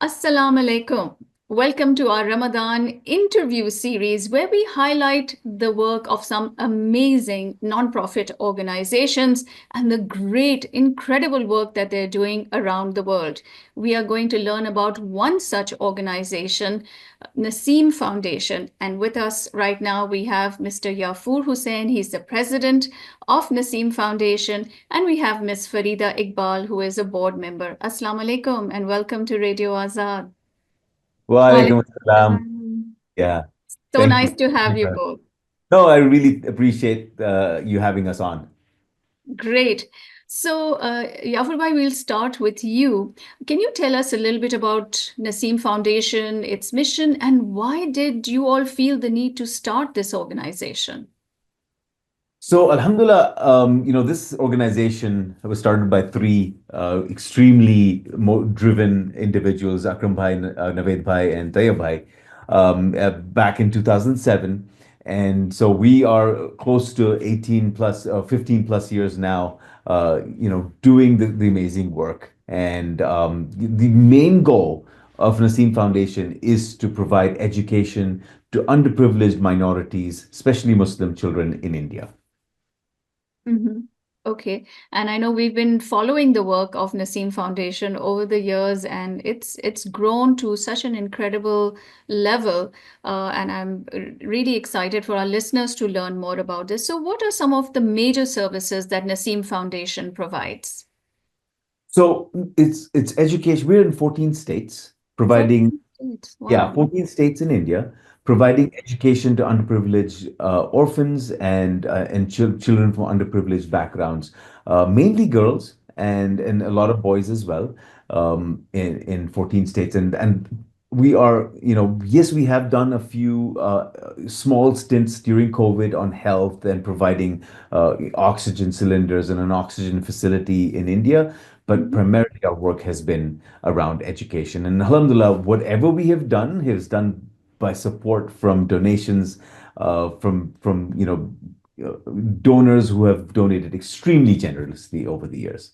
Assalamu alaikum. Welcome to our Ramadan interview series where we highlight the work of some amazing nonprofit organizations and the great, incredible work that they're doing around the world. We are going to learn about one such organization, Nasim Foundation. And with us right now, we have Mr. Yafoor Hussain. He's the president of Nasim Foundation. And we have Ms. Farida Iqbal, who is a board member. Assalamu alaikum and welcome to Radio Azad. Walaikum Walaikum assalam. salam. Yeah, So thank you. nice to have you both. No, I really appreciate you having us on. Great. So, Yafur bhai, we'll start with you. Can you tell us a little bit about Nasim Foundation, its mission, and why did you all feel the need to start this organization? So, Alhamdulillah, this organization was started by three extremely driven individuals, Akram Bhai, Naved Bhai, and Tayyab Bhai, back in 2007. And so we are close to 18 plus, 15 plus years now, doing the amazing work. And the main goal of Naseem Foundation is to provide education to underprivileged minorities, especially Muslim children in India. hmm Okay. And I know we've been following the work of Nasim Foundation over the years, and it's grown to such an incredible level. And I'm really excited for our listeners to learn more about this. So, what are some of the major services that Nasim Foundation provides? So it's education. We're in 14 states providing, 14 states. yeah, Wow. 14 states in India Mhm. providing education to underprivileged orphans and children from underprivileged backgrounds, mainly girls and a lot of boys as well, in 14 states. And we are, yes, we have done a few small stints during COVID on health and providing oxygen cylinders and an oxygen facility in India. But Mhm. primarily, our work has been around education. And alhamdulillah, whatever we have done is done by support from donations from donors who have donated extremely generously over the years.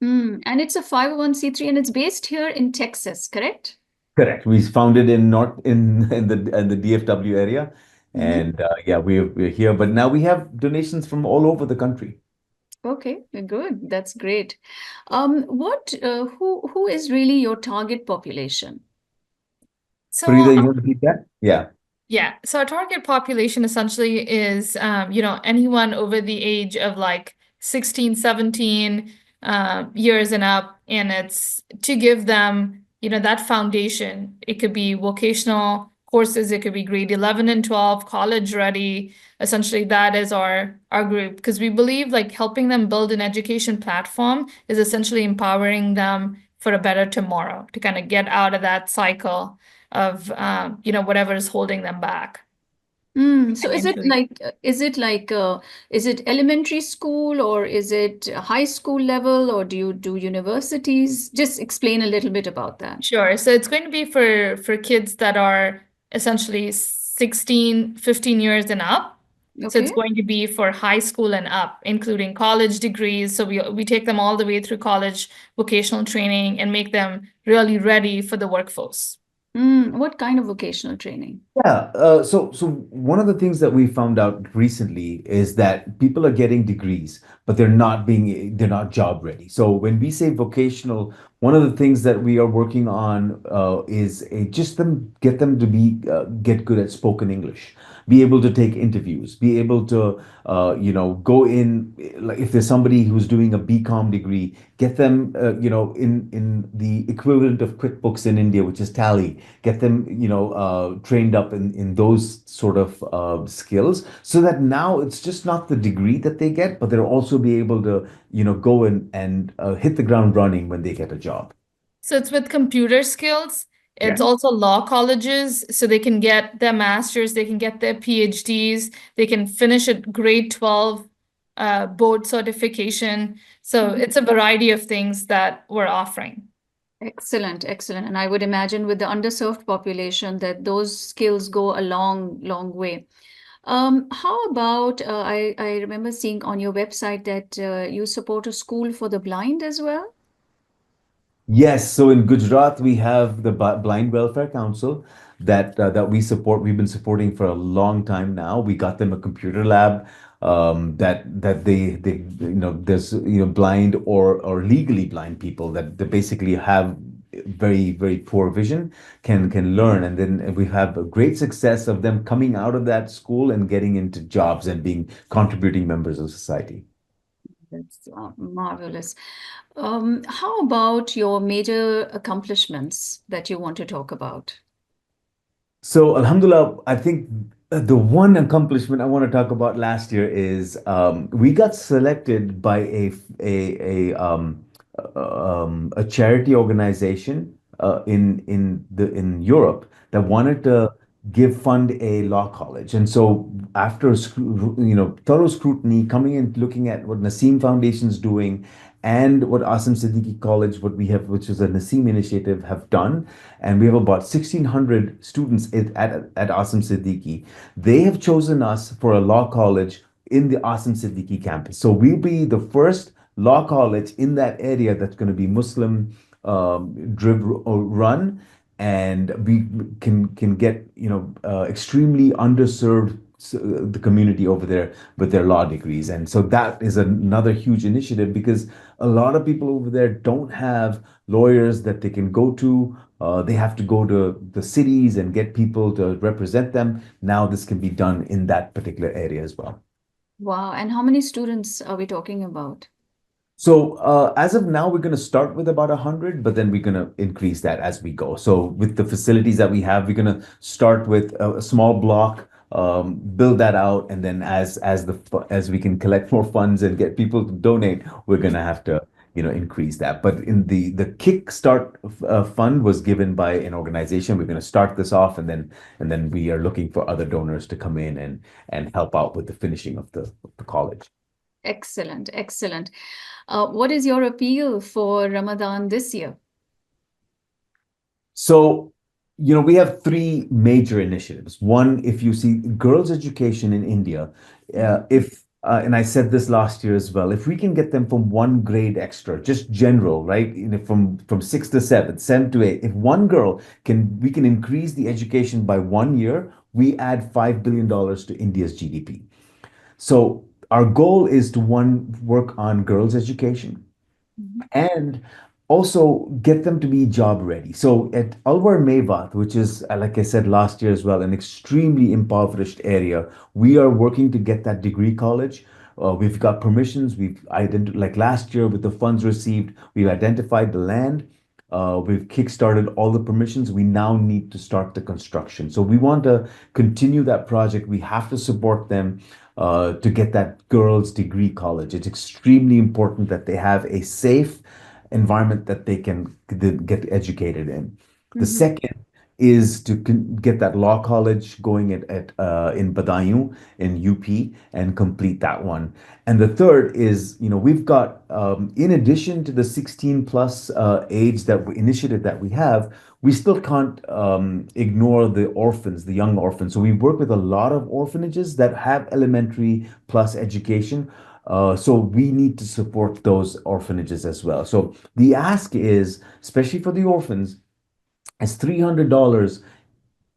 And it's a 501(c)(3 and it's based here in Texas, correct? Correct. We founded in not in the DFW area, Mhm. and yeah, we're here. But now we have donations from all over the country. Okay, good. That's great. Who is really your target population? So, Farida, you want to take that? Yeah. yeah, so our target population essentially is, anyone over the age of like 16, 17 years and up. And it's to give them, that foundation. It could be vocational courses, it could be grade 11 and 12, college ready. Essentially, that is our group because we believe like helping them build an education platform is essentially empowering them for a better tomorrow to kind of get out of that cycle of whatever is holding them back So financially. is it elementary school or is it high school level or do you do universities? Just explain a little bit about that. Sure. So it's going to be for kids that are essentially 16, 15 years and up. So it's Okay. going to be for high school and up, including college degrees. So we take them all the way through college vocational training and make them really ready for the workforce. What kind of vocational training? Yeah, so one of the things that we found out recently is that people are getting degrees, but they're not job ready. So when we say vocational, one of the things that we are working on is just get them to get good at spoken English, be able to take interviews, be able to go in, like if there's somebody who's doing a BCom degree, get them in the equivalent of QuickBooks in India, which is Tally, get them trained up in those sort of skills, so that now it's just not the degree that they get, but they'll also be able to go in and hit the ground running when they get a job. So it's with computer skills. It's Yeah. also law colleges, so they can get their masters, they can get their PhDs, they can finish a grade 12 board certification. So Mhm. it's a variety of things that we're offering. Excellent, excellent. And I would imagine with the underserved population that those skills go a long, long way. How about I remember seeing on your website that you support a school for the blind as well? Yes, so in Gujarat we have the Blind Welfare Council that we support. We've been supporting for a long time now. We got them a computer lab that they there's blind or legally blind people that they basically have very poor vision can learn, and then we have a great success of them coming out of that school and getting into jobs and being contributing members of society. That's marvelous. How about your major accomplishments that you want to talk about? So, Alhamdulillah, I think the one accomplishment I want to talk about last year is we got selected by a charity organization in Europe that wanted to fund a law college. And so, after thorough scrutiny, coming and looking at what Nasim Foundation is doing and what Asim Siddiqui College, what we have, which is a Nasim initiative, have done, and we have about 1,600 students at Asim Siddiqui. They have chosen us for a law college in the Asim Siddiqui campus. So we'll be the first law college in that area that's going to be Muslim run, and we can get extremely underserved the community over there with their law degrees. And so that is another huge initiative because a lot of people over there don't have lawyers that they can go to. They have to go to the cities and get people to represent them. Now this can be done in that particular area as well. Wow. And how many students are we talking about? So as of now, we're going to start with about 100, but then we're going to increase that as we go. So with the facilities that we have, we're going to start with a small block, build that out, and then as we can collect more funds and get people to donate, we're going to have to increase that. But in the Kickstart fund was given by an organization. We're going to start this off, and then we are looking for other donors to come in and help out with the finishing of the college. Excellent, excellent. What is your appeal for Ramadan this year? So, we have three major initiatives. One, if you see girls' education in India, if and I said this last year as well, if we can get them from one grade extra, just general, right? From six to seven, seven to eight. If one girl we can increase the education by 1 year, we add $5 billion to India's GDP. So our goal is to one, work on girls' education Mhm. and also get them to be job ready. So at Alwar Mewat, which is, like I said last year as well, an extremely impoverished area, we are working to get that degree college. We've got permissions. We've identified, like last year with the funds received, we've identified the land. We've kickstarted all the permissions. We now need to start the construction. So we want to continue that project. We have to support them to get that girls' degree college. It's extremely important that they have a safe environment that they can get educated in. The Mhm. second is to get that law college going in Badaयूं in UP and complete that one. And the third is, we've got in addition to the 16 plus age initiative that we have, we still can't ignore the orphans, the young orphans. So we work with a lot of orphanages that have elementary plus education. So we need to support those orphanages as well. So the ask is, especially for the orphans, is $300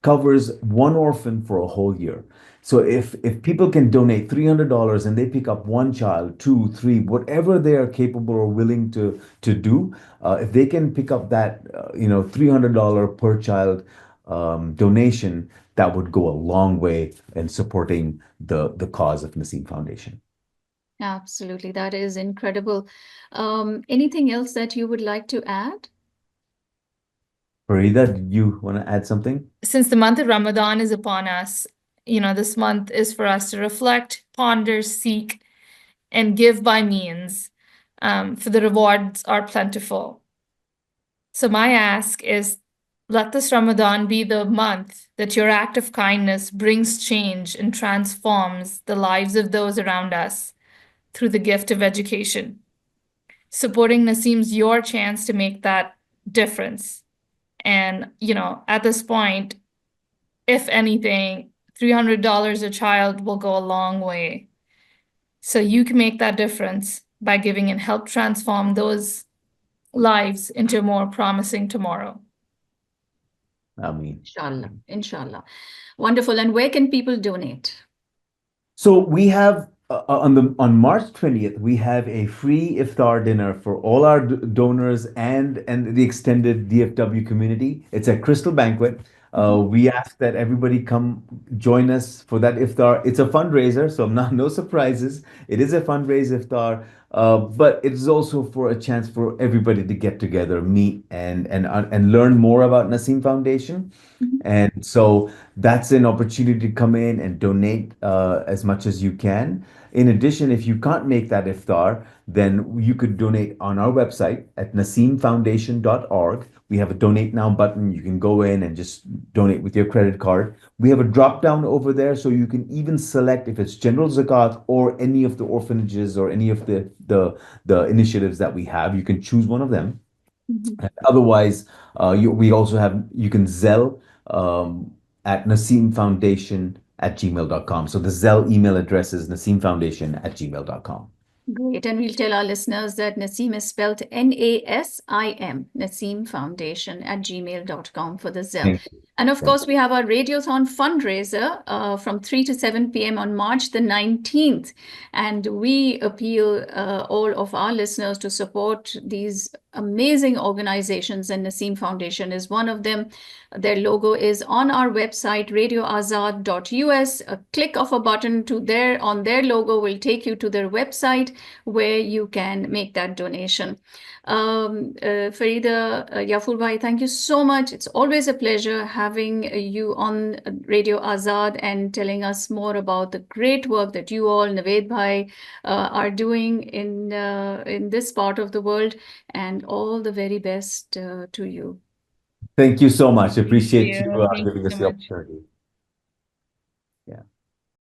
covers one orphan for a whole year. So if people can donate $300 and they pick up one child, two, three, whatever they are capable or willing to do, if they can pick up that $300 per child donation, that would go a long way in supporting the cause of Naseem Foundation. Absolutely. That is incredible. Anything else that you would like to add? Farida, did you want to add something? Since the month of Ramadan is upon us, this month is for us to reflect, ponder, seek, and give by means, for the rewards are plentiful. So my ask is, let this Ramadan be the month that your act of kindness brings change and transforms the lives of those around us through the gift of education. Supporting Nasim's your chance to make that difference. And, at this point, if anything, $300 a child will go a long way. So you can make that difference by giving and help transform those lives into a more promising tomorrow. I mean, Inshallah, inshallah. Wonderful. And where can people donate? so we have on March 20th, we have a free iftar dinner for all our donors and the extended DFW community. It's a Crystal Banquet. We ask that everybody come join us for that iftar. It's a fundraiser, so not no surprises. It is a fundraiser iftar, but it is also for a chance for everybody to get together, meet, and learn more about Nasim Foundation. Mhm. And so that's an opportunity to come in and donate as much as you can. In addition, if you can't make that iftar, then you could donate on our website at nasimfoundation.org. We have a donate now button. You can go in and just donate with your credit card. We have a drop down over there, so you can even select if it's general zakat or any of the orphanages or any of the initiatives that we have. You can choose one of them. Mhm. Otherwise, we also have, you can Zelle at nasimfoundation@gmail.com. So the Zelle email address is nasimfoundation@gmail.com. Great. And we'll tell our listeners that Nasim is spelled Nasim, Nasim Foundation at gmail.com for the Zelle. Thank you. And of Thank course, we have our Radiothon fundraiser from 3 to 7 p.m. on March the 19th. And we appeal all of our listeners to support these amazing organizations, and Nasim Foundation is one of them. Their logo is on our website, radioazad.us. A click of a button to on their logo will take you to their website where you can make that donation. Farida, Yafur Bhai, thank you so much. It's always a pleasure having you on Radio Azad and telling us more about the great work that you all, Naved Bhai, are doing in this part of the world, and all the very best to you. Thank you so much. Appreciate you Thank you giving so us the much. opportunity.